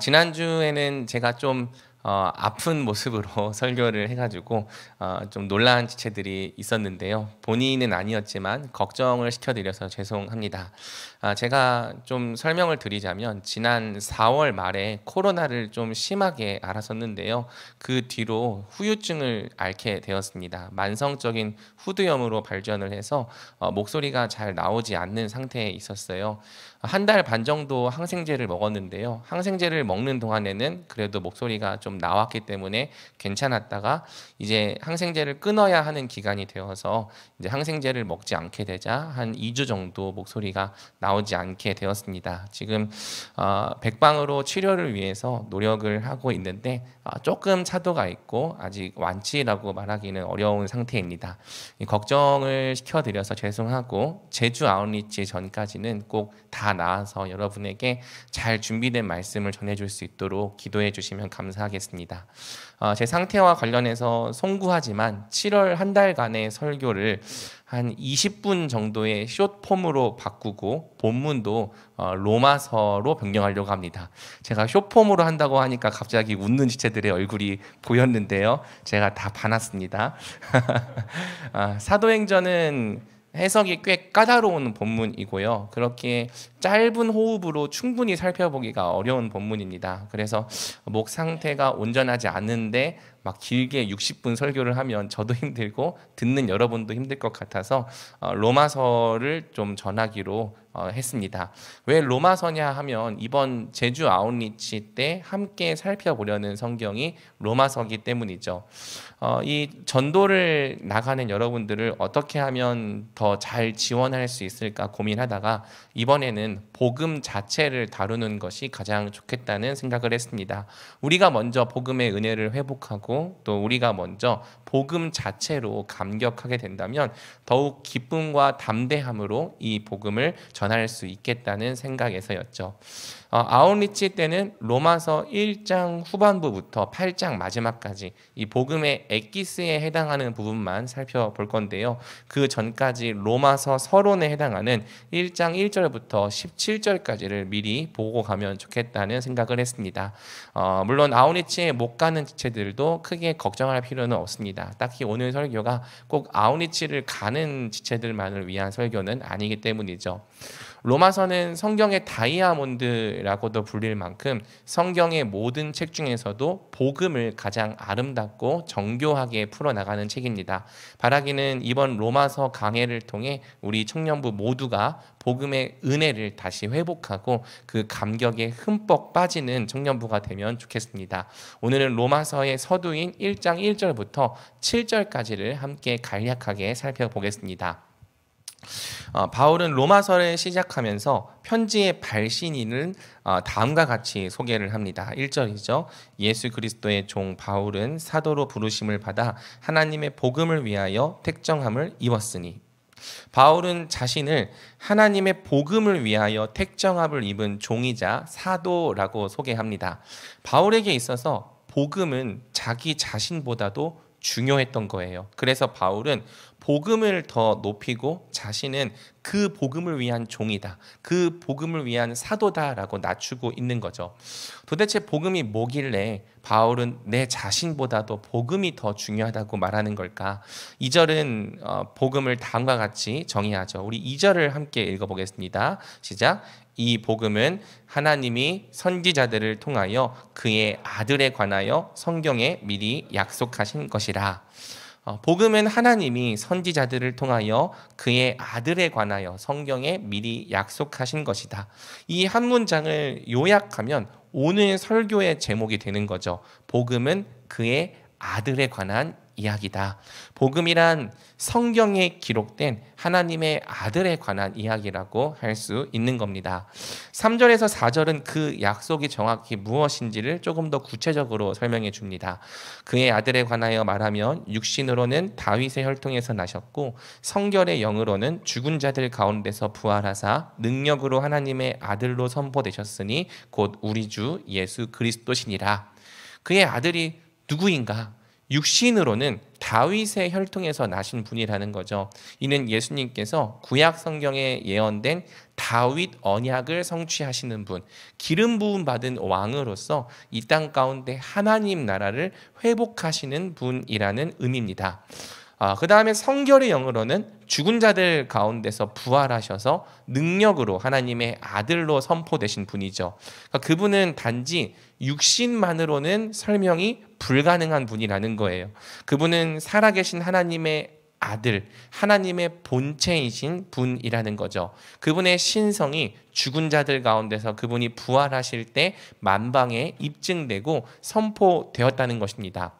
지난주에는 제가 좀 아픈 모습으로 설교를 해가지고 좀 놀라운 지체들이 있었는데요. 본인은 아니었지만 걱정을 시켜드려서 죄송합니다. 제가 좀 설명을 드리자면 지난 4월 말에 코로나를 좀 심하게 앓았었는데요. 그 뒤로 후유증을 앓게 되었습니다. 만성적인 후두염으로 발전을 해서 목소리가 잘 나오지 않는 상태에 있었어요. 한 달 반 정도 항생제를 먹었는데요. 항생제를 먹는 동안에는 그래도 목소리가 좀 나왔기 때문에 괜찮았다가 이제 항생제를 끊어야 하는 기간이 되어서 이제 항생제를 먹지 않게 되자 한 2주 정도 목소리가 나오지 않게 되었습니다. 지금 백방으로 치료를 위해서 노력을 하고 있는데 조금 차도가 있고 아직 완치라고 말하기는 어려운 상태입니다. 걱정을 시켜드려서 죄송하고 제주 아웃리치 전까지는 꼭 다 나아서 여러분에게 잘 준비된 말씀을 전해줄 수 있도록 기도해 주시면 감사하겠습니다. 제 상태와 관련해서 송구하지만 7월 한 달간의 설교를 한 20분 정도의 숏폼으로 바꾸고 본문도 로마서로 변경하려고 합니다. 제가 숏폼으로 한다고 하니까 갑자기 웃는 지체들의 얼굴이 보였는데요. 제가 다 봐놨습니다. 사도행전은 해석이 꽤 까다로운 본문이고요. 그렇게 짧은 호흡으로 충분히 살펴보기가 어려운 본문입니다. 그래서 목 상태가 온전하지 않은데 막 길게 60분 설교를 하면 저도 힘들고 듣는 여러분도 힘들 것 같아서 로마서를 좀 전하기로 했습니다. 왜 로마서냐 하면 이번 제주 아웃리치 때 함께 살펴보려는 성경이 로마서기 때문이죠. 이 전도를 나가는 여러분들을 어떻게 하면 더 잘 지원할 수 있을까 고민하다가 이번에는 복음 자체를 다루는 것이 가장 좋겠다는 생각을 했습니다. 우리가 먼저 복음의 은혜를 회복하고 또 우리가 먼저 복음 자체로 감격하게 된다면 더욱 기쁨과 담대함으로 이 복음을 전할 수 있겠다는 생각에서였죠. 아웃리치 때는 로마서 1장 후반부부터 8장 마지막까지 이 복음의 엑기스에 해당하는 부분만 살펴볼 건데요. 그 전까지 로마서 서론에 해당하는 1장 1절부터 17절까지를 미리 보고 가면 좋겠다는 생각을 했습니다. 물론 아웃리치에 못 가는 지체들도 크게 걱정할 필요는 없습니다. 딱히 오늘 설교가 꼭 아웃리치를 가는 지체들만을 위한 설교는 아니기 때문이죠. 로마서는 성경의 다이아몬드라고도 불릴 만큼 성경의 모든 책 중에서도 복음을 가장 아름답고 정교하게 풀어나가는 책입니다. 바라기는 이번 로마서 강해를 통해 우리 청년부 모두가 복음의 은혜를 다시 회복하고 그 감격에 흠뻑 빠지는 청년부가 되면 좋겠습니다. 오늘은 로마서의 서두인 1장 1절부터 7절까지를 함께 간략하게 살펴보겠습니다. 바울은 로마서를 시작하면서 편지의 발신인을 다음과 같이 소개를 합니다. 1절이죠. 예수 그리스도의 종 바울은 사도로 부르심을 받아 하나님의 복음을 위하여 택정함을 입었으니. 바울은 자신을 하나님의 복음을 위하여 택정함을 입은 종이자 사도라고 소개합니다. 바울에게 있어서 복음은 자기 자신보다도 중요했던 거예요. 그래서 바울은 복음을 더 높이고 자신은 그 복음을 위한 종이다, 그 복음을 위한 사도다라고 낮추고 있는 거죠. 도대체 복음이 뭐길래 바울은 내 자신보다도 복음이 더 중요하다고 말하는 걸까? 2절은 복음을 다음과 같이 정의하죠. 우리 2절을 함께 읽어보겠습니다. 시작. 이 복음은 하나님이 선지자들을 통하여 그의 아들에 관하여 성경에 미리 약속하신 것이라. 복음은 하나님이 선지자들을 통하여 그의 아들에 관하여 성경에 미리 약속하신 것이다. 이 한 문장을 요약하면 오늘 설교의 제목이 되는 거죠. 복음은 그의 아들에 관한 이야기다. 복음이란 성경에 기록된 하나님의 아들에 관한 이야기라고 할 수 있는 겁니다. 3절에서 4절은 그 약속이 정확히 무엇인지를 조금 더 구체적으로 설명해 줍니다. 그의 아들에 관하여 말하면 육신으로는 다윗의 혈통에서 나셨고 성결의 영으로는 죽은 자들 가운데서 부활하사 능력으로 하나님의 아들로 선포되셨으니 곧 우리 주 예수 그리스도시니라. 그의 아들이 누구인가? 육신으로는 다윗의 혈통에서 나신 분이라는 거죠. 이는 예수님께서 구약 성경에 예언된 다윗 언약을 성취하시는 분, 기름 부음 받은 왕으로서 이 땅 가운데 하나님 나라를 회복하시는 분이라는 의미입니다. 그 다음에 성결의 영으로는 죽은 자들 가운데서 부활하셔서 능력으로 하나님의 아들로 선포되신 분이죠. 그러니까 그분은 단지 육신만으로는 설명이 불가능한 분이라는 거예요. 그분은 살아계신 하나님의 아들, 하나님의 본체이신 분이라는 거죠. 그분의 신성이 죽은 자들 가운데서 그분이 부활하실 때 만방에 입증되고 선포되었다는 것입니다.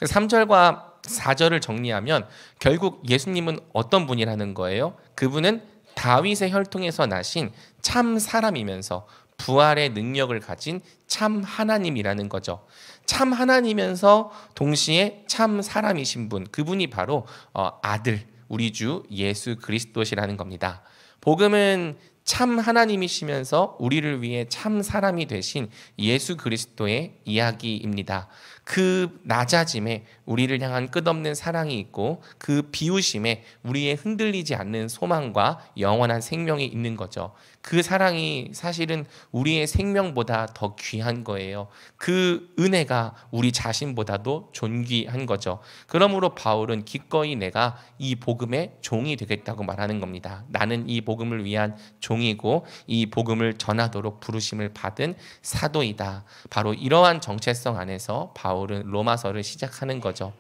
3절과 4절을 정리하면 결국 예수님은 어떤 분이라는 거예요? 그분은 다윗의 혈통에서 나신 참 사람이면서 부활의 능력을 가진 참 하나님이라는 거죠. 참 하나님이면서 동시에 참 사람이신 분, 그분이 바로 아들, 우리 주 예수 그리스도시라는 겁니다. 복음은 참 하나님이시면서 우리를 위해 참 사람이 되신 예수 그리스도의 이야기입니다. 그 낮아짐에 우리를 향한 끝없는 사랑이 있고 그 비우심에 우리의 흔들리지 않는 소망과 영원한 생명이 있는 거죠. 그 사랑이 사실은 우리의 생명보다 더 귀한 거예요. 그 은혜가 우리 자신보다도 존귀한 거죠. 그러므로 바울은 기꺼이 내가 이 복음의 종이 되겠다고 말하는 겁니다. 나는 이 복음을 위한 종이고 이 복음을 전하도록 부르심을 받은 사도이다. 바로 이러한 정체성 안에서 바울은 로마서를 시작하는 거죠.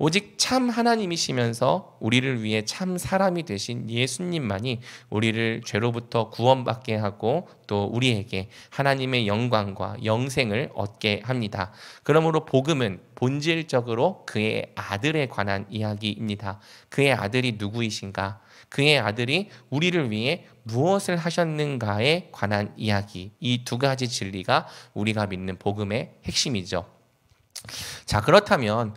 오직 참 하나님이시면서 우리를 위해 참 사람이 되신 예수님만이 우리를 죄로부터 구원받게 하고 또 우리에게 하나님의 영광과 영생을 얻게 합니다. 그러므로 복음은 본질적으로 그의 아들에 관한 이야기입니다. 그의 아들이 누구이신가? 그의 아들이 우리를 위해 무엇을 하셨는가에 관한 이야기. 이 두 가지 진리가 우리가 믿는 복음의 핵심이죠. 자, 그렇다면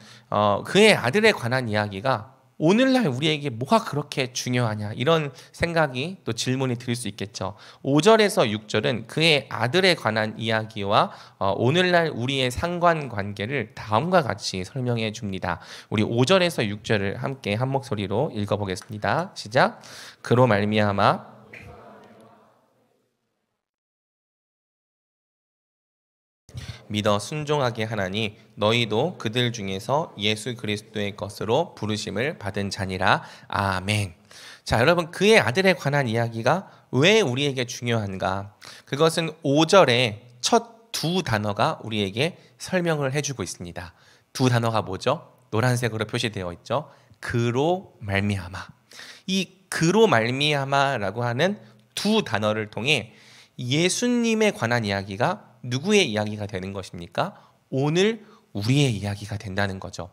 그의 아들에 관한 이야기가 오늘날 우리에게 뭐가 그렇게 중요하냐, 이런 생각이 또 질문이 들 수 있겠죠. 5절에서 6절은 그의 아들에 관한 이야기와 오늘날 우리의 상관관계를 다음과 같이 설명해 줍니다. 우리 5절에서 6절을 함께 한 목소리로 읽어보겠습니다. 시작. 그로 말미암아 믿어 순종하게 하나니 너희도 그들 중에서 예수 그리스도의 것으로 부르심을 받은 자니라. 아멘. 자, 여러분, 그의 아들에 관한 이야기가 왜 우리에게 중요한가? 그것은 5절에 첫 두 단어가 우리에게 설명을 해주고 있습니다. 두 단어가 뭐죠? 노란색으로 표시되어 있죠. 그로 말미암아. 이 그로 말미암아라고 하는 두 단어를 통해 예수님에 관한 이야기가 누구의 이야기가 되는 것입니까? 오늘 우리의 이야기가 된다는 거죠.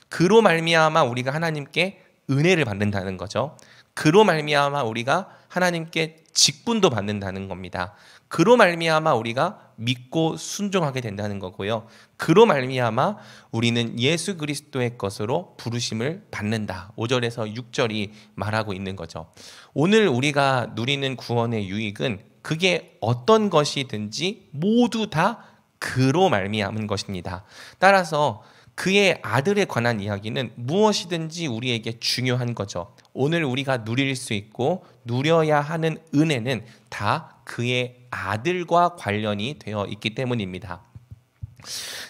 그로 말미암아 우리가 하나님께 은혜를 받는다는 거죠. 그로 말미암아 우리가 하나님께 직분도 받는다는 겁니다. 그로 말미암아 우리가 믿고 순종하게 된다는 거고요. 그로 말미암아 우리는 예수 그리스도의 것으로 부르심을 받는다. 5절에서 6절이 말하고 있는 거죠. 오늘 우리가 누리는 구원의 유익은 그게 어떤 것이든지 모두 다 그로 말미암은 것입니다. 따라서 그의 아들에 관한 이야기는 무엇이든지 우리에게 중요한 거죠. 오늘 우리가 누릴 수 있고 누려야 하는 은혜는 다 그의 아들과 관련이 되어 있기 때문입니다.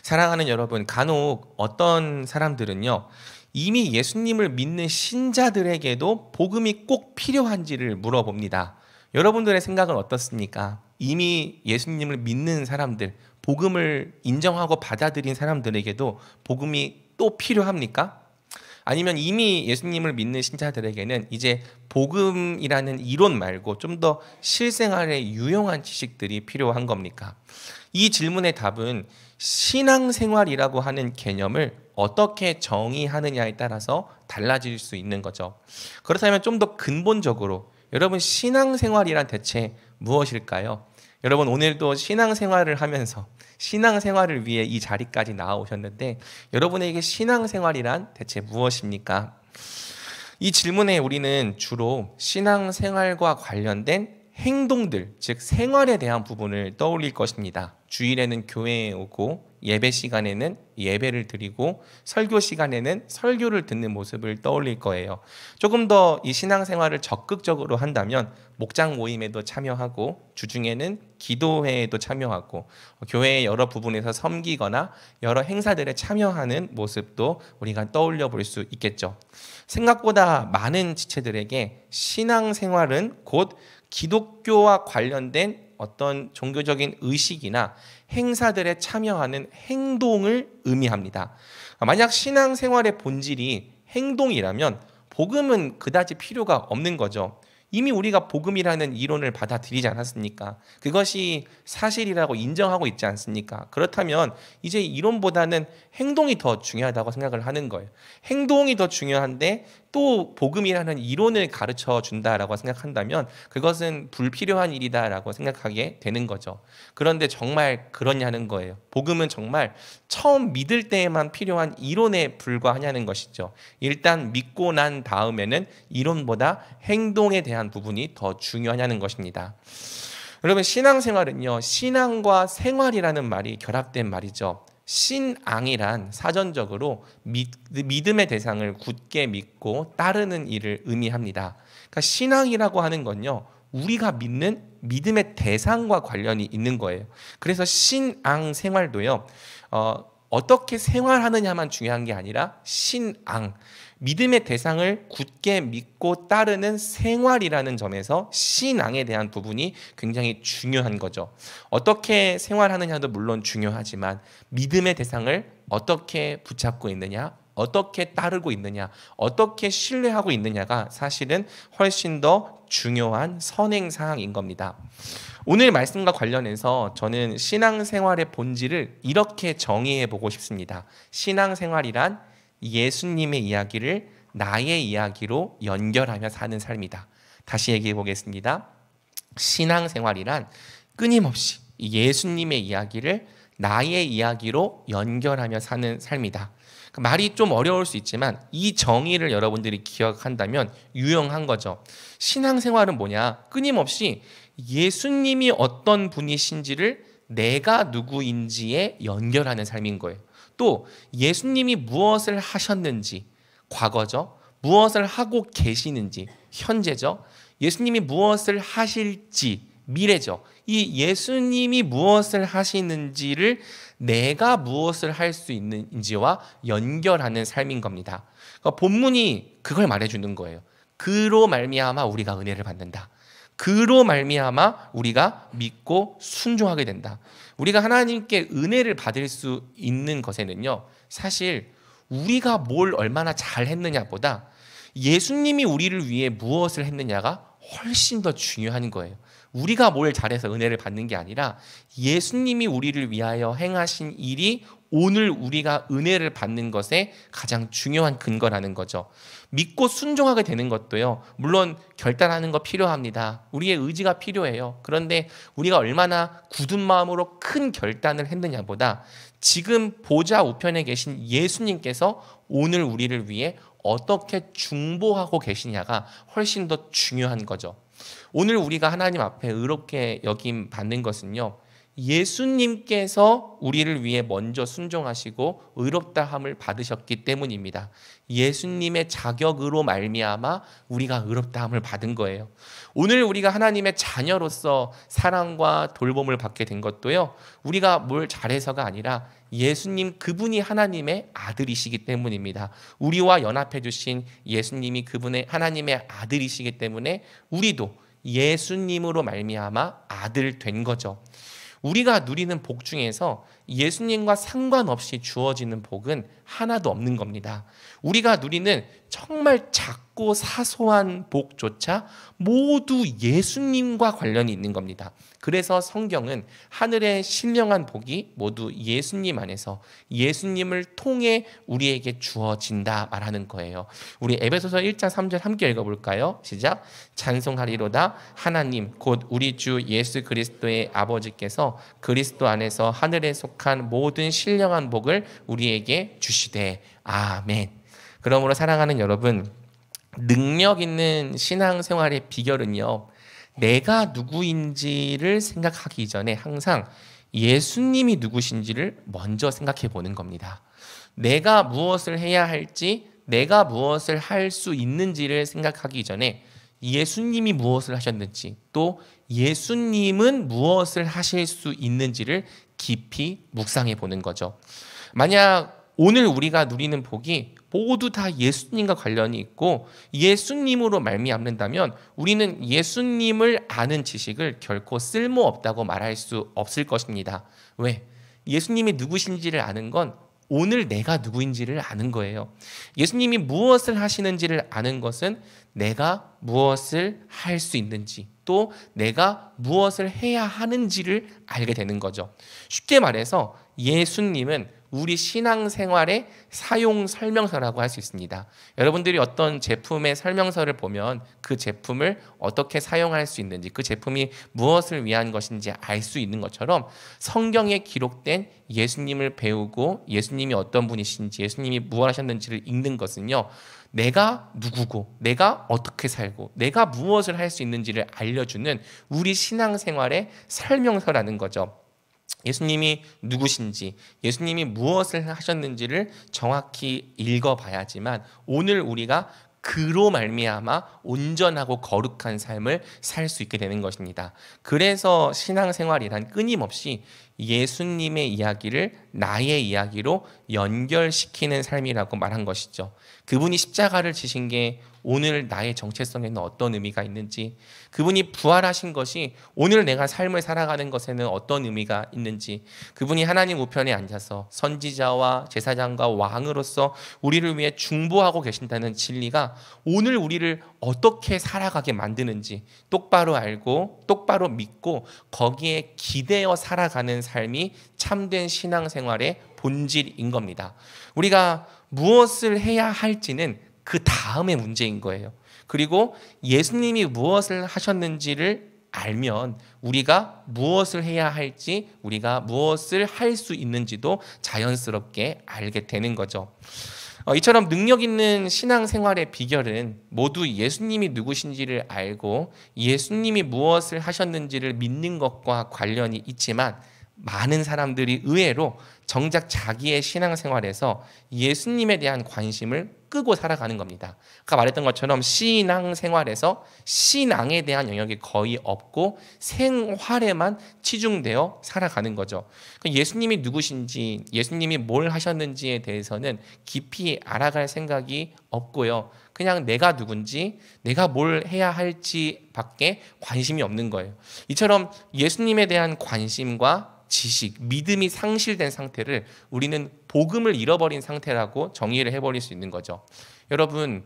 사랑하는 여러분, 간혹 어떤 사람들은요, 이미 예수님을 믿는 신자들에게도 복음이 꼭 필요한지를 물어봅니다. 여러분들의 생각은 어떻습니까? 이미 예수님을 믿는 사람들, 복음을 인정하고 받아들인 사람들에게도 복음이 또 필요합니까? 아니면 이미 예수님을 믿는 신자들에게는 이제 복음이라는 이론 말고 좀 더 실생활에 유용한 지식들이 필요한 겁니까? 이 질문의 답은 신앙생활이라고 하는 개념을 어떻게 정의하느냐에 따라서 달라질 수 있는 거죠. 그렇다면 좀 더 근본적으로 여러분, 신앙생활이란 대체 무엇일까요? 여러분, 오늘도 신앙생활을 하면서 신앙생활을 위해 이 자리까지 나오셨는데 여러분에게 신앙생활이란 대체 무엇입니까? 이 질문에 우리는 주로 신앙생활과 관련된 행동들, 즉 생활에 대한 부분을 떠올릴 것입니다. 주일에는 교회에 오고 예배 시간에는 예배를 드리고 설교 시간에는 설교를 듣는 모습을 떠올릴 거예요. 조금 더 이 신앙생활을 적극적으로 한다면 목장 모임에도 참여하고 주중에는 기도회에도 참여하고 교회의 여러 부분에서 섬기거나 여러 행사들에 참여하는 모습도 우리가 떠올려 볼 수 있겠죠. 생각보다 많은 지체들에게 신앙생활은 곧 기독교와 관련된 어떤 종교적인 의식이나 행사들에 참여하는 행동을 의미합니다. 만약 신앙생활의 본질이 행동이라면 복음은 그다지 필요가 없는 거죠. 이미 우리가 복음이라는 이론을 받아들이지 않았습니까? 그것이 사실이라고 인정하고 있지 않습니까? 그렇다면 이제 이론보다는 행동이 더 중요하다고 생각을 하는 거예요. 행동이 더 중요한데 또 복음이라는 이론을 가르쳐 준다라고 생각한다면 그것은 불필요한 일이다라고 생각하게 되는 거죠. 그런데 정말 그러냐는 거예요. 복음은 정말 처음 믿을 때에만 필요한 이론에 불과하냐는 것이죠. 일단 믿고 난 다음에는 이론보다 행동에 대한 부분이 더 중요하냐는 것입니다. 여러분, 신앙생활은요, 신앙과 생활이라는 말이 결합된 말이죠. 신앙이란 사전적으로 믿음의 대상을 굳게 믿고 따르는 일을 의미합니다. 그러니까 신앙이라고 하는 건요, 우리가 믿는 믿음의 대상과 관련이 있는 거예요. 그래서 신앙 생활도요, 어떻게 생활하느냐만 중요한 게 아니라 신앙, 믿음의 대상을 굳게 믿고 따르는 생활이라는 점에서 신앙에 대한 부분이 굉장히 중요한 거죠. 어떻게 생활하느냐도 물론 중요하지만 믿음의 대상을 어떻게 붙잡고 있느냐, 어떻게 따르고 있느냐, 어떻게 신뢰하고 있느냐가 사실은 훨씬 더 중요한 선행사항인 겁니다. 오늘 말씀과 관련해서 저는 신앙생활의 본질을 이렇게 정의해 보고 싶습니다. 신앙생활이란 예수님의 이야기를 나의 이야기로 연결하며 사는 삶이다. 다시 얘기해 보겠습니다. 신앙생활이란 끊임없이 예수님의 이야기를 나의 이야기로 연결하며 사는 삶이다. 말이 좀 어려울 수 있지만 이 정의를 여러분들이 기억한다면 유용한 거죠. 신앙생활은 뭐냐? 끊임없이 예수님이 어떤 분이신지를 내가 누구인지에 연결하는 삶인 거예요. 또 예수님이 무엇을 하셨는지, 과거죠. 무엇을 하고 계시는지, 현재죠. 예수님이 무엇을 하실지, 미래죠. 이 예수님이 무엇을 하시는지를 내가 무엇을 할 수 있는지와 연결하는 삶인 겁니다. 그러니까 본문이 그걸 말해주는 거예요. 그로 말미암아 우리가 은혜를 받는다. 그로 말미암아 우리가 믿고 순종하게 된다. 우리가 하나님께 은혜를 받을 수 있는 것에는요, 사실 우리가 뭘 얼마나 잘했느냐보다 예수님이 우리를 위해 무엇을 했느냐가 훨씬 더 중요한 거예요. 우리가 뭘 잘해서 은혜를 받는 게 아니라 예수님이 우리를 위하여 행하신 일이 오늘 우리가 은혜를 받는 것에 가장 중요한 근거라는 거죠. 믿고 순종하게 되는 것도요, 물론 결단하는 거 필요합니다. 우리의 의지가 필요해요. 그런데 우리가 얼마나 굳은 마음으로 큰 결단을 했느냐보다 지금 보좌 우편에 계신 예수님께서 오늘 우리를 위해 어떻게 중보하고 계시냐가 훨씬 더 중요한 거죠. 오늘 우리가 하나님 앞에 의롭게 여김 받는 것은요, 예수님께서 우리를 위해 먼저 순종하시고 의롭다함을 받으셨기 때문입니다. 예수님의 자격으로 말미암아 우리가 의롭다함을 받은 거예요. 오늘 우리가 하나님의 자녀로서 사랑과 돌봄을 받게 된 것도요, 우리가 뭘 잘해서가 아니라 예수님 그분이 하나님의 아들이시기 때문입니다. 우리와 연합해 주신 예수님이 그분의 하나님의 아들이시기 때문에 우리도 예수님으로 말미암아 아들 된 거죠. 우리가 누리는 복 중에서 예수님과 상관없이 주어지는 복은 하나도 없는 겁니다. 우리가 누리는 정말 작고 사소한 복조차 모두 예수님과 관련이 있는 겁니다. 그래서 성경은 하늘의 신령한 복이 모두 예수님 안에서 예수님을 통해 우리에게 주어진다 말하는 거예요. 우리 에베소서 1장 3절 함께 읽어볼까요? 시작. 찬송하리로다 하나님 곧 우리 주 예수 그리스도의 아버지께서 그리스도 안에서 하늘에 속한 모든 신령한 복을 우리에게 주시되 아멘. 그러므로 사랑하는 여러분, 능력 있는 신앙생활의 비결은요, 내가 누구인지를 생각하기 전에 항상 예수님이 누구신지를 먼저 생각해 보는 겁니다. 내가 무엇을 해야 할지, 내가 무엇을 할 수 있는지를 생각하기 전에 예수님이 무엇을 하셨는지, 또 예수님은 무엇을 하실 수 있는지를 깊이 묵상해 보는 거죠. 만약 오늘 우리가 누리는 복이 모두 다 예수님과 관련이 있고 예수님으로 말미암는다면 우리는 예수님을 아는 지식을 결코 쓸모없다고 말할 수 없을 것입니다. 왜? 예수님이 누구신지를 아는 건 오늘 내가 누구인지를 아는 거예요. 예수님이 무엇을 하시는지를 아는 것은 내가 무엇을 할 수 있는지, 또 내가 무엇을 해야 하는지를 알게 되는 거죠. 쉽게 말해서 예수님은 우리 신앙생활의 사용 설명서라고 할 수 있습니다. 여러분들이 어떤 제품의 설명서를 보면 그 제품을 어떻게 사용할 수 있는지, 그 제품이 무엇을 위한 것인지 알 수 있는 것처럼 성경에 기록된 예수님을 배우고 예수님이 어떤 분이신지, 예수님이 무엇 하셨는지를 읽는 것은요, 내가 누구고 내가 어떻게 살고 내가 무엇을 할 수 있는지를 알려주는 우리 신앙생활의 설명서라는 거죠. 예수님이 누구신지, 예수님이 무엇을 하셨는지를 정확히 읽어봐야지만 오늘 우리가 그로 말미암아 온전하고 거룩한 삶을 살 수 있게 되는 것입니다. 그래서 신앙생활이란 끊임없이 예수님의 이야기를 나의 이야기로 연결시키는 삶이라고 말한 것이죠. 그분이 십자가를 지신 게 오늘 나의 정체성에는 어떤 의미가 있는지, 그분이 부활하신 것이 오늘 내가 삶을 살아가는 것에는 어떤 의미가 있는지, 그분이 하나님 우편에 앉아서 선지자와 제사장과 왕으로서 우리를 위해 중보하고 계신다는 진리가 오늘 우리를 어떻게 살아가게 만드는지 똑바로 알고 똑바로 믿고 거기에 기대어 살아가는 삶이 참된 신앙생활의 본질인 겁니다. 우리가 무엇을 해야 할지는 그 다음의 문제인 거예요. 그리고 예수님이 무엇을 하셨는지를 알면 우리가 무엇을 해야 할지, 우리가 무엇을 할 수 있는지도 자연스럽게 알게 되는 거죠. 이처럼 능력 있는 신앙생활의 비결은 모두 예수님이 누구신지를 알고 예수님이 무엇을 하셨는지를 믿는 것과 관련이 있지만, 많은 사람들이 의외로 정작 자기의 신앙생활에서 예수님에 대한 관심을 끄고 살아가는 겁니다. 아까 말했던 것처럼 신앙생활에서 신앙에 대한 영역이 거의 없고 생활에만 치중되어 살아가는 거죠. 예수님이 누구신지, 예수님이 뭘 하셨는지에 대해서는 깊이 알아갈 생각이 없고요. 그냥 내가 누군지, 내가 뭘 해야 할지 밖에 관심이 없는 거예요. 이처럼 예수님에 대한 관심과 지식, 믿음이 상실된 상태를 우리는 복음을 잃어버린 상태라고 정의를 해버릴 수 있는 거죠. 여러분,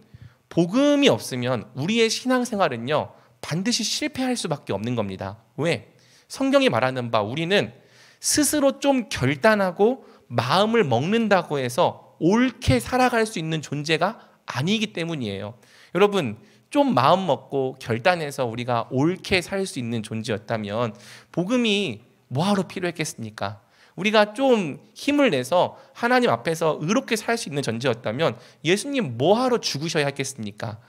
복음이 없으면 우리의 신앙생활은요 반드시 실패할 수밖에 없는 겁니다. 왜? 성경이 말하는 바 우리는 스스로 좀 결단하고 마음을 먹는다고 해서 옳게 살아갈 수 있는 존재가 아니기 때문이에요. 여러분, 좀 마음 먹고 결단해서 우리가 옳게 살 수 있는 존재였다면 복음이 뭐하러 필요했겠습니까? 우리가 좀 힘을 내서 하나님 앞에서 의롭게 살 수 있는 존재였다면 예수님 뭐하러 죽으셔야 했겠습니까?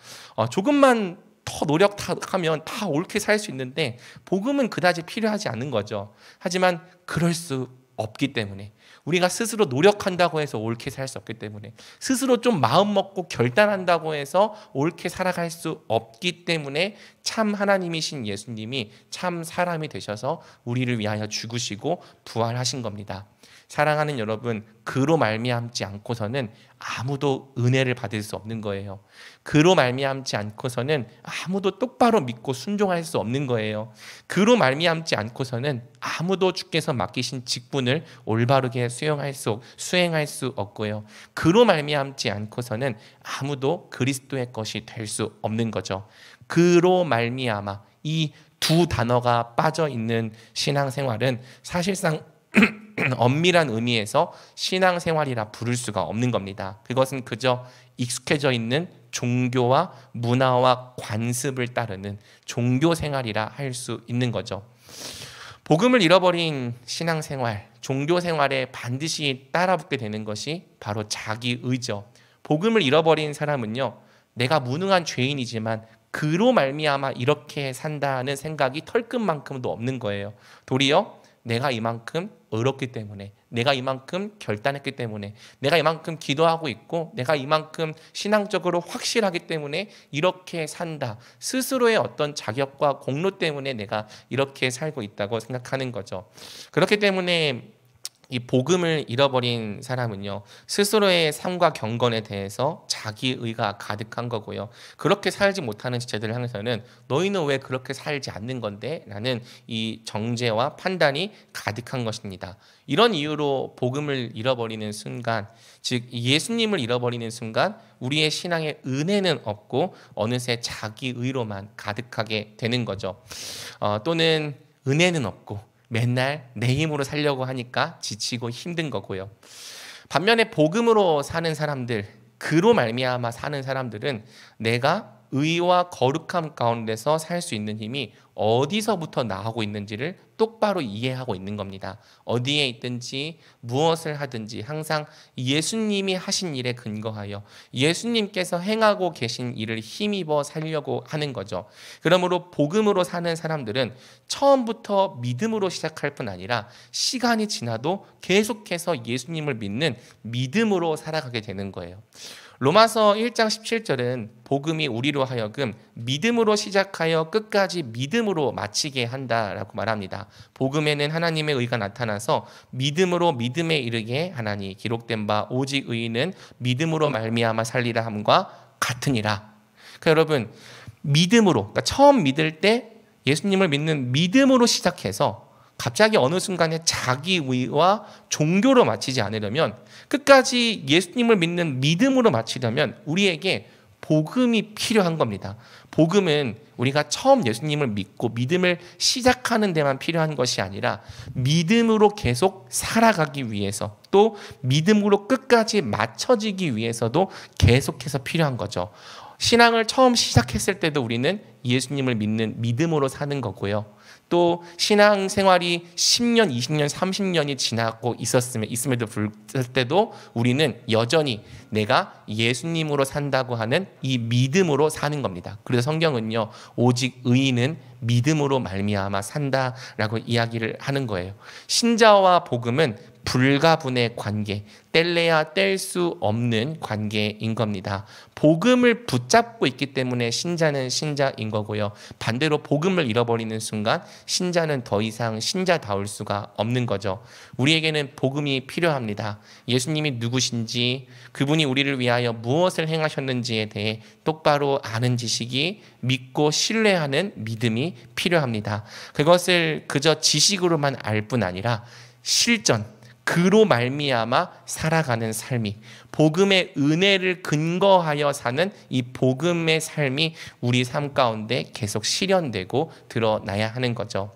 조금만 더 노력하면 다 옳게 살 수 있는데 복음은 그다지 필요하지 않은 거죠. 하지만 그럴 수 없기 때문에, 우리가 스스로 노력한다고 해서 옳게 살 수 없기 때문에, 스스로 좀 마음 먹고 결단한다고 해서 옳게 살아갈 수 없기 때문에 참 하나님이신 예수님이 참 사람이 되셔서 우리를 위하여 죽으시고 부활하신 겁니다. 사랑하는 여러분, 그로 말미암지 않고서는 아무도 은혜를 받을 수 없는 거예요. 그로 말미암지 않고서는 아무도 똑바로 믿고 순종할 수 없는 거예요. 그로 말미암지 않고서는 아무도 주께서 맡기신 직분을 올바르게 수행할 수 없고요. 그로 말미암지 않고서는 아무도 그리스도의 것이 될 수 없는 거죠. 그로 말미암아, 이 두 단어가 빠져 있는 신앙생활은 사실상 엄밀한 의미에서 신앙생활이라 부를 수가 없는 겁니다. 그것은 그저 익숙해져 있는 종교와 문화와 관습을 따르는 종교생활이라 할 수 있는 거죠. 복음을 잃어버린 신앙생활, 종교생활에 반드시 따라붙게 되는 것이 바로 자기의죠. 복음을 잃어버린 사람은요, 내가 무능한 죄인이지만 그로 말미암아 이렇게 산다는 생각이 털끝만큼도 없는 거예요. 도리어 내가 이만큼 의롭기 때문에, 내가 이만큼 결단했기 때문에, 내가 이만큼 기도하고 있고, 내가 이만큼 신앙적으로 확실하기 때문에 이렇게 산다. 스스로의 어떤 자격과 공로 때문에 내가 이렇게 살고 있다고 생각하는 거죠. 그렇기 때문에 이 복음을 잃어버린 사람은요, 스스로의 삶과 경건에 대해서 자기의가 가득한 거고요. 그렇게 살지 못하는 지체들을 향해서는 너희는 왜 그렇게 살지 않는 건데? 라는 이 정죄와 판단이 가득한 것입니다. 이런 이유로 복음을 잃어버리는 순간, 즉 예수님을 잃어버리는 순간 우리의 신앙의 은혜는 없고 어느새 자기의로만 가득하게 되는 거죠. 또는 은혜는 없고 맨날 내 힘으로 살려고 하니까 지치고 힘든 거고요. 반면에 복음으로 사는 사람들, 그로 말미암아 사는 사람들은 내가 의와 거룩함 가운데서 살 수 있는 힘이 어디서부터 나오고 있는지를 똑바로 이해하고 있는 겁니다. 어디에 있든지 무엇을 하든지 항상 예수님이 하신 일에 근거하여 예수님께서 행하고 계신 일을 힘입어 살려고 하는 거죠. 그러므로 복음으로 사는 사람들은 처음부터 믿음으로 시작할 뿐 아니라 시간이 지나도 계속해서 예수님을 믿는 믿음으로 살아가게 되는 거예요. 로마서 1장 17절은 복음이 우리로 하여금 믿음으로 시작하여 끝까지 믿음으로 마치게 한다라고 말합니다. 복음에는 하나님의 의가 나타나서 믿음으로 믿음에 이르게 하나니 기록된 바 오직 의인은 믿음으로 말미암아 살리라 함과 같으니라. 그러니까 여러분, 믿음으로, 그러니까 처음 믿을 때 예수님을 믿는 믿음으로 시작해서 갑자기 어느 순간에 자기의와 종교로 마치지 않으려면, 끝까지 예수님을 믿는 믿음으로 마치려면 우리에게 복음이 필요한 겁니다. 복음은 우리가 처음 예수님을 믿고 믿음을 시작하는 데만 필요한 것이 아니라 믿음으로 계속 살아가기 위해서, 또 믿음으로 끝까지 맞춰지기 위해서도 계속해서 필요한 거죠. 신앙을 처음 시작했을 때도 우리는 예수님을 믿는 믿음으로 사는 거고요. 또 신앙생활이 10년, 20년, 30년이 지나고 있음에도 불구할 때도 우리는 여전히 내가 예수님으로 산다고 하는 이 믿음으로 사는 겁니다. 그래서 성경은요, 오직 의인은 믿음으로 말미암아 산다라고 이야기를 하는 거예요. 신자와 복음은 불가분의 관계, 뗄래야 뗄 수 없는 관계인 겁니다. 복음을 붙잡고 있기 때문에 신자는 신자인 거고요. 반대로 복음을 잃어버리는 순간 신자는 더 이상 신자다울 수가 없는 거죠. 우리에게는 복음이 필요합니다. 예수님이 누구신지, 그분이 우리를 위하여 무엇을 행하셨는지에 대해 똑바로 아는 지식이, 믿고 신뢰하는 믿음이 필요합니다. 그것을 그저 지식으로만 알 뿐 아니라 실전, 그로 말미암아 살아가는 삶이, 복음의 은혜를 근거하여 사는 이 복음의 삶이 우리 삶 가운데 계속 실현되고 드러나야 하는 거죠.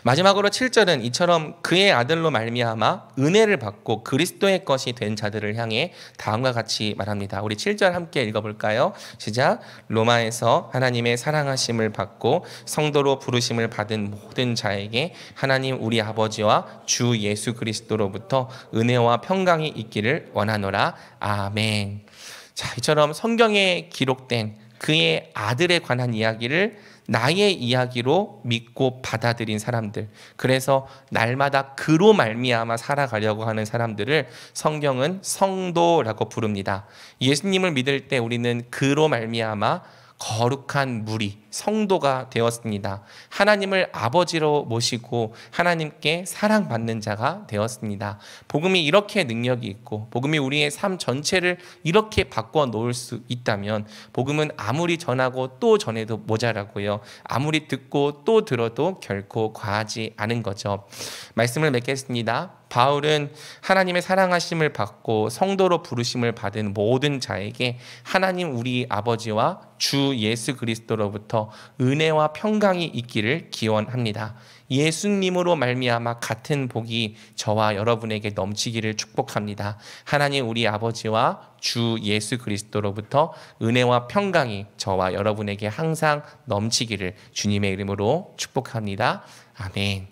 마지막으로 7절은 이처럼 그의 아들로 말미암아 은혜를 받고 그리스도의 것이 된 자들을 향해 다음과 같이 말합니다. 우리 7절 함께 읽어볼까요? 시작. 로마에서 하나님의 사랑하심을 받고 성도로 부르심을 받은 모든 자에게 하나님 우리 아버지와 주 예수 그리스도로부터 은혜와 평강이 있기를 원하노라. 아멘. 자, 이처럼 성경에 기록된 그의 아들에 관한 이야기를 나의 이야기로 믿고 받아들인 사람들, 그래서 날마다 그로 말미암아 살아가려고 하는 사람들을 성경은 성도라고 부릅니다. 예수님을 믿을 때 우리는 그로 말미암아 거룩한 무리, 성도가 되었습니다. 하나님을 아버지로 모시고 하나님께 사랑받는 자가 되었습니다. 복음이 이렇게 능력이 있고 복음이 우리의 삶 전체를 이렇게 바꿔 놓을 수 있다면 복음은 아무리 전하고 또 전해도 모자라고요. 아무리 듣고 또 들어도 결코 과하지 않은 거죠. 말씀을 맺겠습니다. 바울은 하나님의 사랑하심을 받고 성도로 부르심을 받은 모든 자에게 하나님 우리 아버지와 주 예수 그리스도로부터 은혜와 평강이 있기를 기원합니다. 예수님으로 말미암아 같은 복이 저와 여러분에게 넘치기를 축복합니다. 하나님 우리 아버지와 주 예수 그리스도로부터 은혜와 평강이 저와 여러분에게 항상 넘치기를 주님의 이름으로 축복합니다. 아멘.